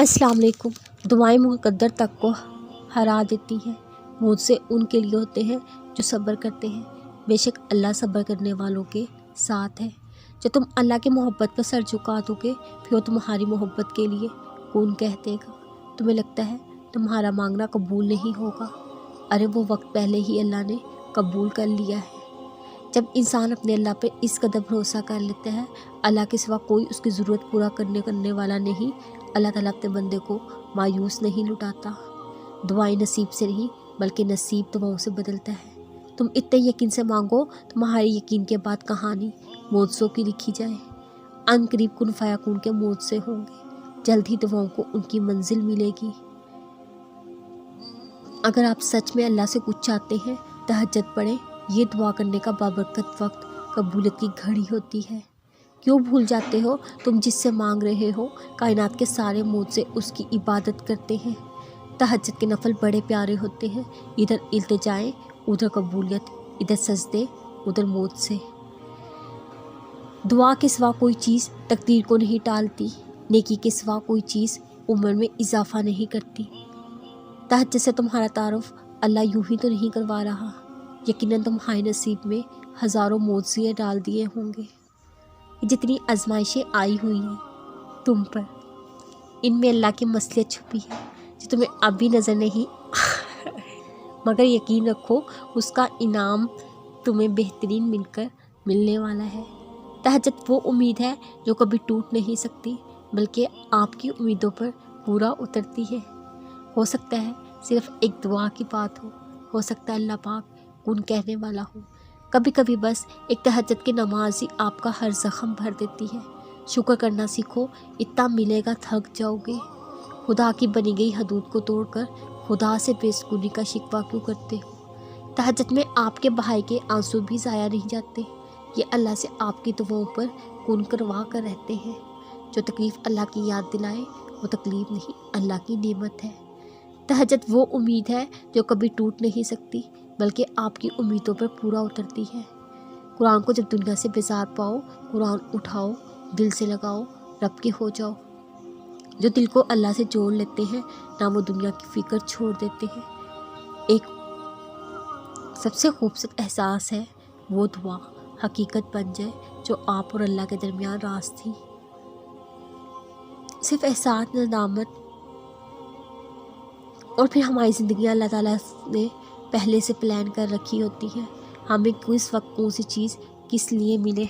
अस्सलाम वालेकुम। दुआएं मुक़द्दर तक को हरा देती हैं। मुझसे उनके लिए होते हैं जो सब्र करते हैं। बेशक अल्लाह सब्र करने वालों के साथ है। जब तुम अल्लाह की मोहब्बत पर सर झुका दोगे फिर वो तुम्हारी मोहब्बत के लिए कौन कह देगा। तुम्हें लगता है तुम्हारा मांगना कबूल नहीं होगा, अरे वो वक्त पहले ही अल्लाह ने कबूल कर लिया है। जब इंसान अपने अल्लाह पर इस कदर भरोसा कर लेता है, अल्लाह के सिवा कोई उसकी ज़रूरत पूरा करने वाला नहीं, अल्लाह ताला अपने बंदे को मायूस नहीं लुटाता। दुआएं नसीब से नहीं बल्कि नसीब दुआओं से बदलता है। तुम इतने यकीन से मांगो, तुम्हारे यकीन के बाद कहानी मौजज़ों की लिखी जाए। अन करीब कुन फयाकुन के मौजज़े होंगे, जल्द ही दुआओं को उनकी मंजिल मिलेगी। अगर आप सच में अल्लाह से कुछ चाहते हैं, तहज्जुद पढ़ें। ये दुआ करने का बाबरकत वक्त कबूलियत की घड़ी होती है। क्यों भूल जाते हो तुम जिससे मांग रहे हो, कायनात के सारे मौजज़े उसकी इबादत करते हैं। तहज्जुद के नफल बड़े प्यारे होते हैं, इधर इल्तिजाएं उधर कबूलियत, इधर सजदे उधर मौजज़े। दुआ के सिवा कोई चीज़ तकदीर को नहीं टालती, नेकी के सिवा कोई चीज़ उम्र में इजाफा नहीं करती। तहज्जुद से तुम्हारा तारुफ अल्लाह यूं ही तो नहीं करवा रहा, यकीनन तुम्हारे नसीब में हज़ारों मौजज़े डाल दिए होंगे। जितनी आजमाइशें आई हुई हैं तुम पर, इनमें अल्लाह की मसलियत छुपी है जो तुम्हें अभी नज़र नहीं मगर यकीन रखो उसका इनाम तुम्हें बेहतरीन मिलने वाला है। तहज्जुद वो उम्मीद है जो कभी टूट नहीं सकती, बल्कि आपकी उम्मीदों पर पूरा उतरती है। हो सकता है सिर्फ एक दुआ की बात हो सकता है अल्लाह पाक कुन कहने वाला हो। कभी कभी बस एक तहज्जुद की नमाज ही आपका हर ज़ख्म भर देती है। शुक्र करना सीखो, इतना मिलेगा थक जाओगे। खुदा की बनी गई हदूद को तोड़कर खुदा से बेसुकूनी का शिकवा क्यों करते हो। तहज्जुद में आपके बहाए के आंसू भी ज़ाया नहीं जाते, ये अल्लाह से आपकी दुआओं पर कुन करवा कर रहते हैं। जो तकलीफ़ अल्लाह की याद दिलाए वो तकलीफ़ नहीं, अल्लाह की नेमत है। तहज्जुद वो उम्मीद है जो कभी टूट नहीं सकती, बल्कि आपकी उम्मीदों पर पूरा उतरती है। कुरान को जब दुनिया से बेजार पाओ, कुरान उठाओ, दिल से लगाओ, रब के हो जाओ। जो दिल को अल्लाह से जोड़ लेते हैं ना वो दुनिया की फ़िक्र छोड़ देते हैं। एक सबसे खूबसूरत एहसास है वो दुआ हकीकत बन जाए जो आप और अल्लाह के दरमियान राज थी। सिर्फ एहसास, नदामत और फिर हमारी ज़िंदगी अल्लाह ताला ने पहले से प्लान कर रखी होती है। हमें किस वक्त कौन सी चीज़ किस लिए मिले।